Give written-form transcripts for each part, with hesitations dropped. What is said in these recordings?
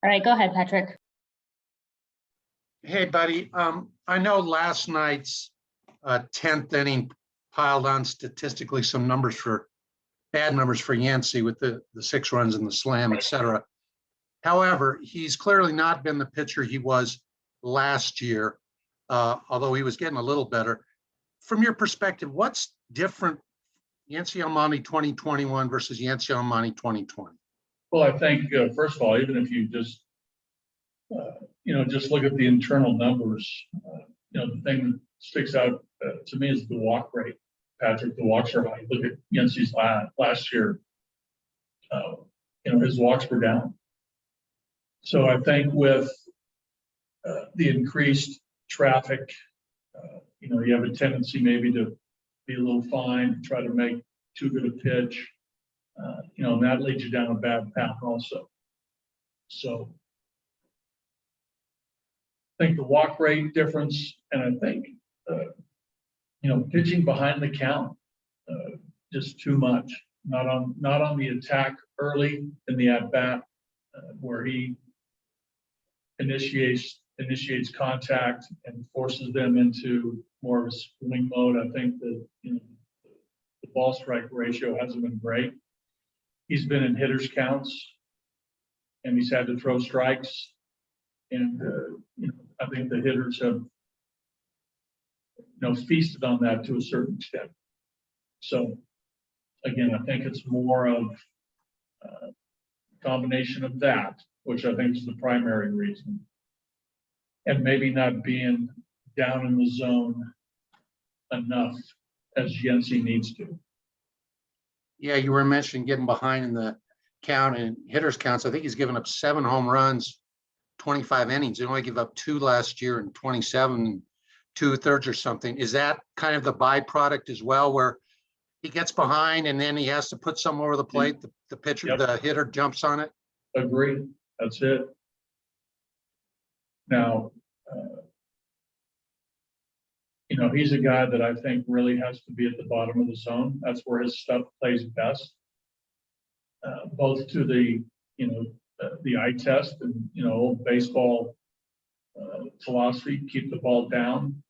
All right, go ahead, Patrick. Hey, buddy. I know last night's 10th inning piled on statistically some numbers for bad numbers for Yancey with the 6 runs and the slam, et cetera. However, he's clearly not been the pitcher he was last year, although he was getting a little better. From your perspective, what's different Yancey Almonte 2021 versus Yancey Almonte 2020? Well, I think, first of all, even if you just, just look at the internal numbers, the thing that sticks out to me is the walk rate. Patrick, the walks are high. Look at Yancey's last year. His walks were down. So I think with the increased traffic, you have a tendency maybe to be a little fine, try to make too good a pitch, and that leads you down a bad path also. So I think the walk rate difference, and I think, pitching behind the count, just too much. Not on the attack early in the at bat, where he initiates contact and forces them into more of a swing mode. I think that the ball strike ratio hasn't been great. He's been in hitters counts, and he's had to throw strikes. And I think the hitters have feasted on that to a certain extent. So again, I think it's more of a combination of that, which I think is the primary reason, and maybe not being down in the zone enough as Yancey needs to. Yeah, you were mentioning getting behind in the count and hitters counts. I think he's given up 7 home runs, 25 innings. He only gave up 2 last year and 27 2/3 or something. Is that kind of the byproduct as well, where he gets behind and then he has to put some over the plate? The pitcher, Yep. The hitter jumps on it. Agreed. That's it. Now, he's a guy that I think really has to be at the bottom of the zone. That's where his stuff plays best, both to the eye test and, old baseball philosophy, keep the ball down,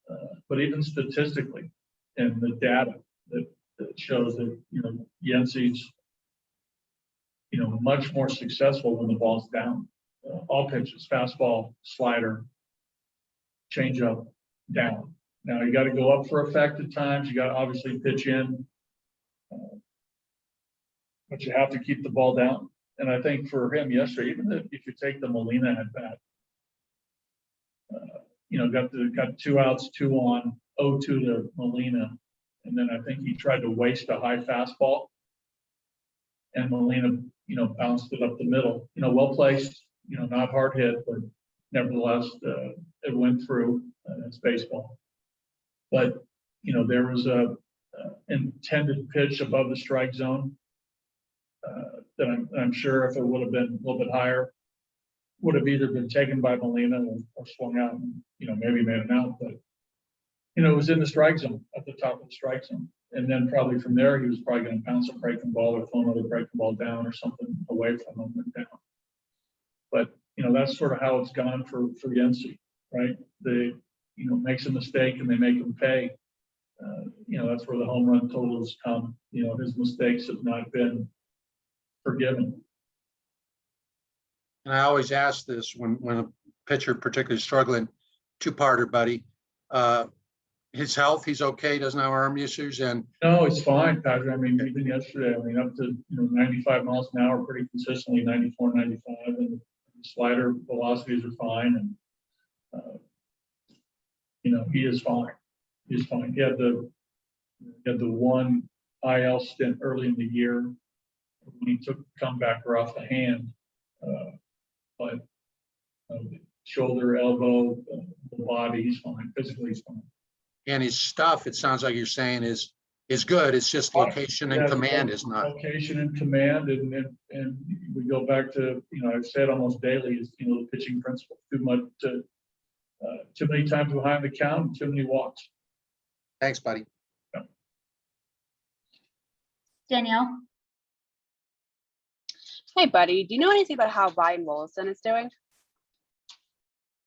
but even statistically and the data that shows that, Yancey's, much more successful when the ball's down. All pitches, fastball, slider, changeup, down. Now you got to go up for effect at times. You got to obviously pitch in, but you have to keep the ball down. And I think for him yesterday, even if you take the Molina at bat, got 2 outs, 2 on, 0-2 to Molina, and then I think he tried to waste a high fastball, and Molina, bounced it up the middle. Well placed. Not hard hit, but nevertheless, it went through. It's baseball. But there was a intended pitch above the strike zone that I'm sure if it would have been a little bit higher, would have either been taken by Molina or swung out and, maybe made an out. But, it was in the strike zone, at the top of the strike zone. And then probably from there, he was probably going to bounce a breaking ball or throw another breaking ball down or something away from him and down. But, that's sort of how it's gone for Yancey, right? They, makes a mistake and they make him pay. That's where the home run totals come. His mistakes have not been forgiven. And I always ask this when a pitcher particularly struggling, 2-parter, buddy. His health, he's okay, doesn't have arm issues, and no, it's fine, Patrick. I mean, even yesterday, up to 95 miles an hour pretty consistently, 94, 95, and the slider velocities are fine, and he is fine. He's fine. He had the 1 IL stint early in the year when he took the comebacker off the hand, but shoulder, elbow, the body, he's fine. Physically, he's fine. and his stuff, it sounds like you're saying, is good. It's just location and command is not. Location and command, and we go back to, I've said almost daily is, the pitching principle. Too many times behind the count, and too many walks. Thanks, buddy. Yeah. Danielle. Hey, buddy, do you know anything about how Ryan Rolison is doing?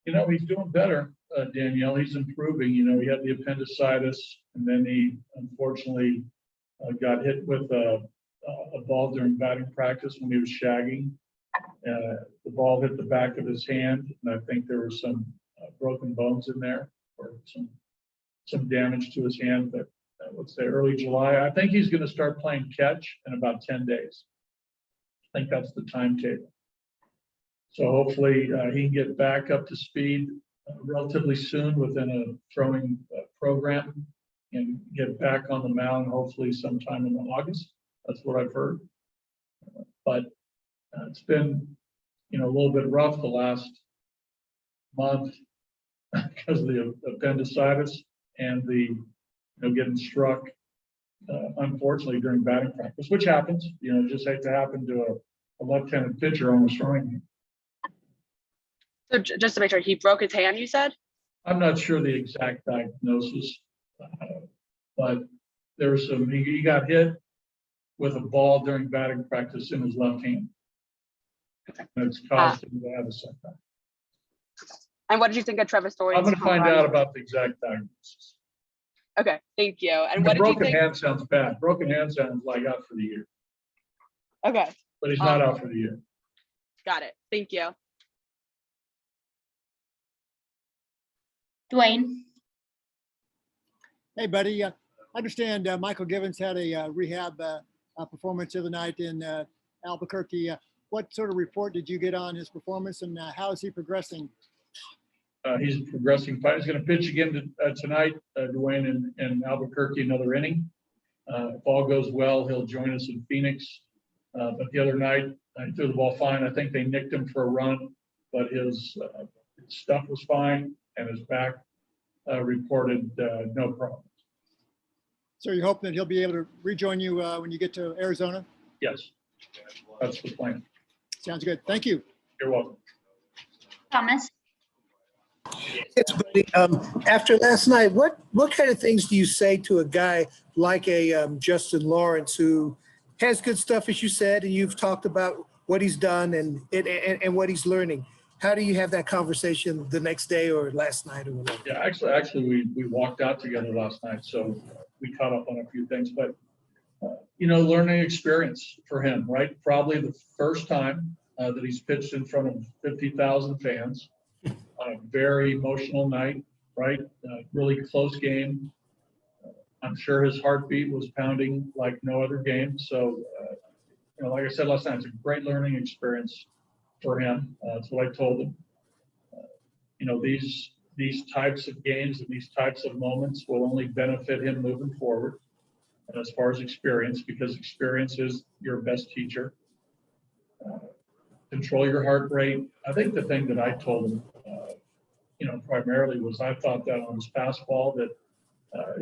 You know, he's doing better, Danielle. He's improving. You know, he had the appendicitis, and then he unfortunately got hit with a ball during batting practice when he was shagging. The ball hit the back of his hand, and I think there were some broken bones in there, or some damage to his hand. But let's say early July. I think he's going to start playing catch in about 10 days. I think that's the timetable. So hopefully he can get back up to speed relatively soon within a throwing program and get back on the mound hopefully sometime in August. That's what I've heard. But it's been, you know, a little bit rough the last month because of the appendicitis and the, you know, getting struck unfortunately during batting practice, which happens. You know, just hate to happen to a left-handed pitcher almost throwing him. So just to make sure, he broke his hand, you said? I'm not sure the exact diagnosis, but there was some, he got hit with a ball during batting practice in his left hand. Okay. And it's caused him to have a setback. And what did you think of Trevor Story's? I'm going to find out about the exact diagnosis. Okay, thank you. And The what did you broken think? hand sounds bad. Broken hand sounds like out for the year, Okay, but he's not out for the year. got it. Thank you. Dwayne. Hey, buddy. I understand Michael Givens had a rehab performance the other night in Albuquerque. What sort of report did you get on his performance, and how is he progressing? He's progressing fine. He's going to pitch again tonight, Dwayne, in Albuquerque, another inning. If all goes well, he'll join us in Phoenix. But the other night, he threw the ball fine. I think they nicked him for a run, but his stuff was fine, and his back reported no problems. So you're hoping that he'll be able to rejoin you when you get to Arizona? Yes, that's the plan. Sounds good. Thank you. You're welcome. Thomas. Yes, buddy. After last night, what kind of things do you say to a guy like a Justin Lawrence, who has good stuff, as you said, and you've talked about what he's done and what he's learning? How do you have that conversation the next day or last night or whatever? Yeah, actually, we walked out together last night, so we caught up on a few things. But you know, learning experience for him, right? Probably the first time that he's pitched in front of 50,000 fans on a very emotional night, right? Really close game. I'm sure his heartbeat was pounding like no other game. So, you know, like I said last night, it's a great learning experience for him. That's what I told him. You know, these types of games and these types of moments will only benefit him moving forward. And as far as experience, because experience is your best teacher. Control your heart rate. I think the thing that I told him, you know, primarily was I thought that on his fastball that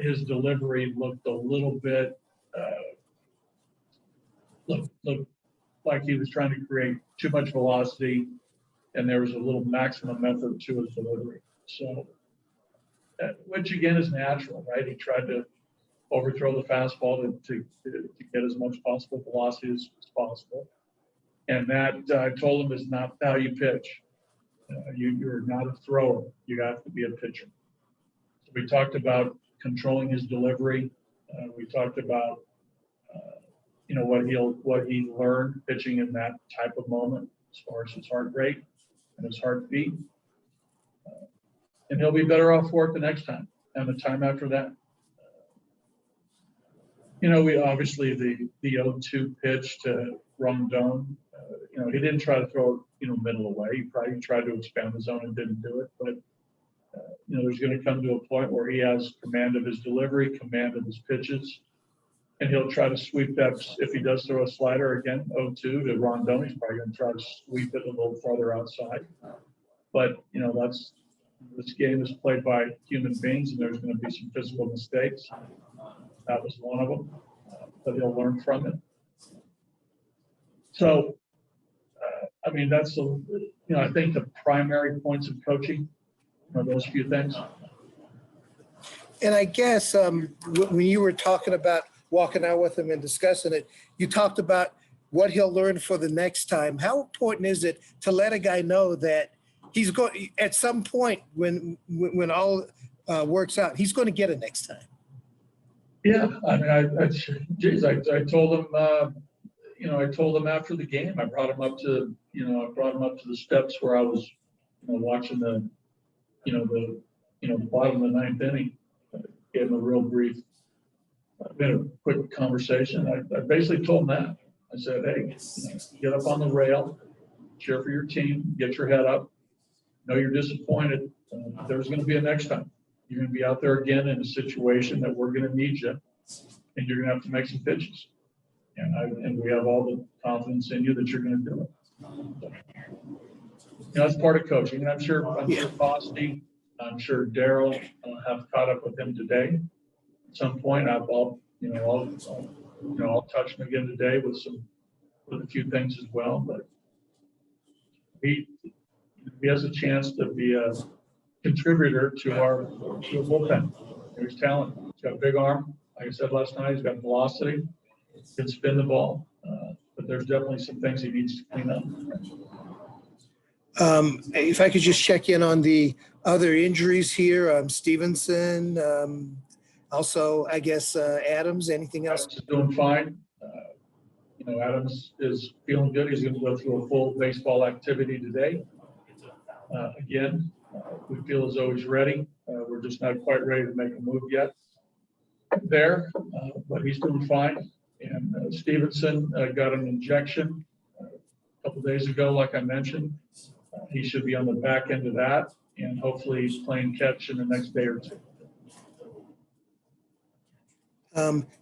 his delivery looked a little bit, looked like he was trying to create too much velocity, and there was a little maximum effort to his delivery. So, which again is natural, right? He tried to overthrow the fastball to get as much possible velocity as possible. And that I told him is not how you pitch. You're not a thrower. You have to be a pitcher. So we talked about controlling his delivery. We talked about you know what he learned pitching in that type of moment as far as his heart rate and his heartbeat. And he'll be better off for it the next time and the time after that. You know, we obviously the 0-2 pitch to Rondon, you know, he didn't try to throw, you know, middle away. He probably tried to expand the zone and didn't do it. But, you know, there's going to come to a point where he has command of his delivery, command of his pitches, and he'll try to sweep that. If he does throw a slider again, 0-2 to Rondon, he's probably going to try to sweep it a little farther outside. But, you know, this game is played by human beings, and there's going to be some physical mistakes. That was one of them, but he'll learn from it. So, I mean, that's you know, I think the primary points of coaching are those few things. And I guess when you were talking about walking out with him and discussing it, you talked about what he'll learn for the next time. How important is it to let a guy know that he's going at some point when all works out, he's going to get it next time? Yeah, I mean, geez, I told him, I told him after the game, I brought him up to the steps where I was, watching the bottom of the ninth inning. Gave him a real brief, we had a quick conversation. I basically told him that. I said, hey, get up on the rail, cheer for your team, get your head up. Know you're disappointed. There's going to be a next time. You're going to be out there again in a situation that we're going to need you, and you're going to have to make some pitches. And we have all the confidence in you that you're going to do it. That's part of coaching. And I'm sure Bosty, I'm sure Daryl have caught up with him today. At some point, I'll touch him again today with a few things as well. But he has a chance to be a contributor to a bullpen. He's talented. He's got a big arm. Like I said last night, he's got velocity. He can spin the ball. But there's definitely some things he needs to clean up. If I could just check in on the other injuries here, Stevenson, also, I guess, Adams, anything else? Adams is doing fine. Adams is feeling good. He's going to go through a full baseball activity today. Again, we feel as though he's ready. We're just not quite ready to make a move yet there, but he's doing fine. And Stevenson got an injection a couple days ago, like I mentioned. He should be on the back end of that, and hopefully he's playing catch in the next day or two.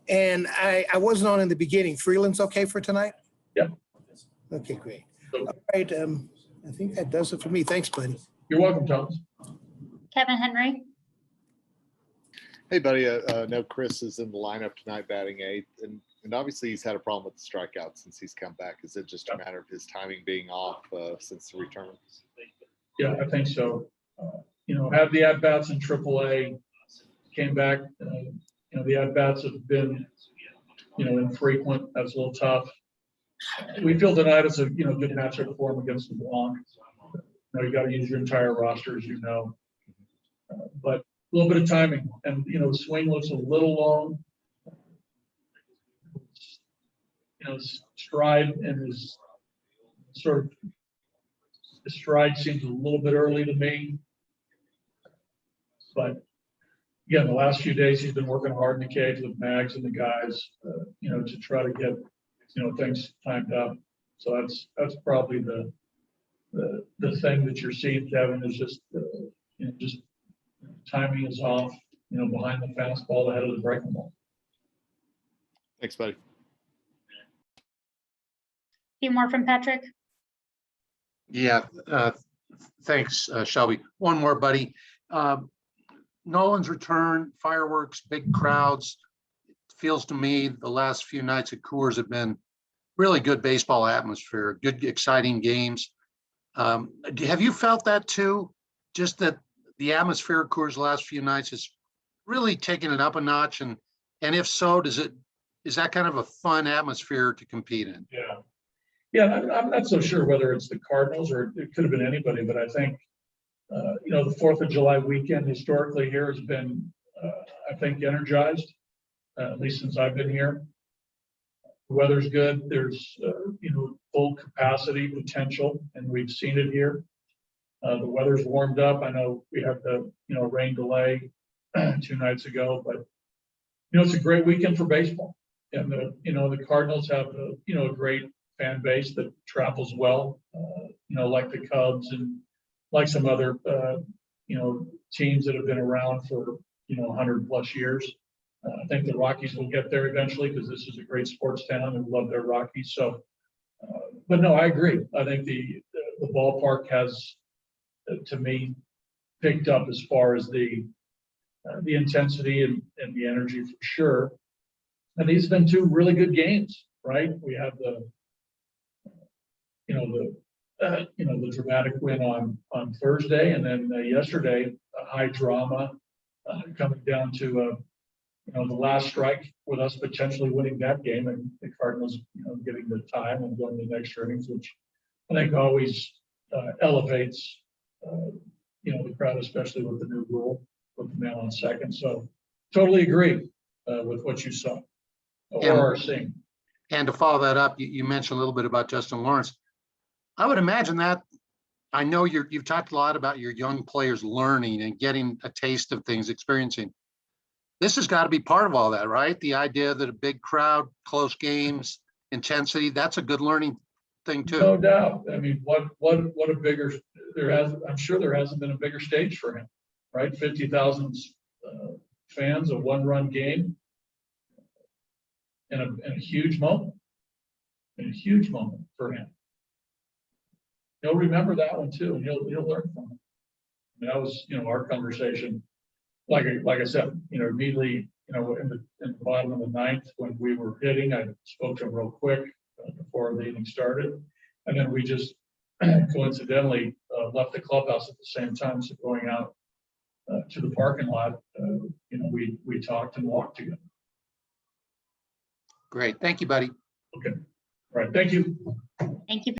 And I wasn't on in the beginning. Freeland's okay for tonight? Yeah. Okay, great. All right. I think that does it for me. Thanks, buddy. You're welcome, Thomas. Kevin Henry. Hey, buddy. No, Chris is in the lineup tonight, batting eighth, and obviously he's had a problem with the strikeout since he's come back. Is it just a matter of his timing being off since the return? Yeah, I think so. Had the at bats in AAA, came back. The at bats have been, infrequent. That's a little tough. We feel tonight is a good matchup for him against the Blanc. You got to use your entire roster, as you know. But a little bit of timing, and the swing looks a little long. Stride and his stride seems a little bit early to me. But again, the last few days he's been working hard in the cage with Mags and the guys, to try to get things timed up. So that's probably the thing that you're seeing, Kevin, is just timing is off, behind the fastball ahead of the breaking ball. Thanks, buddy. Few more from Patrick. Yeah, thanks, Shelby. One more, buddy. Nolan's return, fireworks, big crowds. It feels to me the last few nights at Coors have been really good baseball atmosphere, good, exciting games. Have you felt that too? Just that the atmosphere at Coors the last few nights has really taken it up a notch, and if so, is that kind of a fun atmosphere to compete in? Yeah, I'm not so sure whether it's the Cardinals or it could have been anybody, but I think, the 4th of July weekend historically here has been, I think, energized, at least since I've been here. The weather's good. There's, full capacity potential, and we've seen it here. The weather's warmed up. I know we had the, rain delay 2 nights ago, but, it's a great weekend for baseball. And the Cardinals have, a great fan base that travels well, like the Cubs and like some other, teams that have been around for, 100 plus years. I think the Rockies will get there eventually because this is a great sports town and love their Rockies. So, but no, I agree. I think the ballpark has, to me, picked up as far as the intensity and the energy for sure. And these have been 2 really good games, right? We have the dramatic win on Thursday, and then yesterday, a high drama coming down to the last strike with us potentially winning that game and the Cardinals, getting the time and going to the next innings, which I think always elevates, the crowd, especially with the new rule with the man on second. So totally agree with what you saw or are seeing. And to follow that up, you mentioned a little bit about Justin Lawrence. I would imagine that, I know you've talked a lot about your young players learning and getting a taste of things, experiencing. This has got to be part of all that, right? The idea that a big crowd, close games, intensity, that's a good learning thing too. No doubt. I mean, what a bigger, I'm sure there hasn't been a bigger stage for him, right? 50,000 fans, a one-run game, and a huge moment, for him. He'll remember that one too, and he'll learn from it. And that was, our conversation. Like I said, immediately, in the bottom of the ninth when we were hitting, I spoke to him real quick before the inning started, and then we just coincidentally left the clubhouse at the same time. So going out to the parking lot, we talked and walked together. Great. Thank you, buddy. Okay. All right. Thank you. Thank you.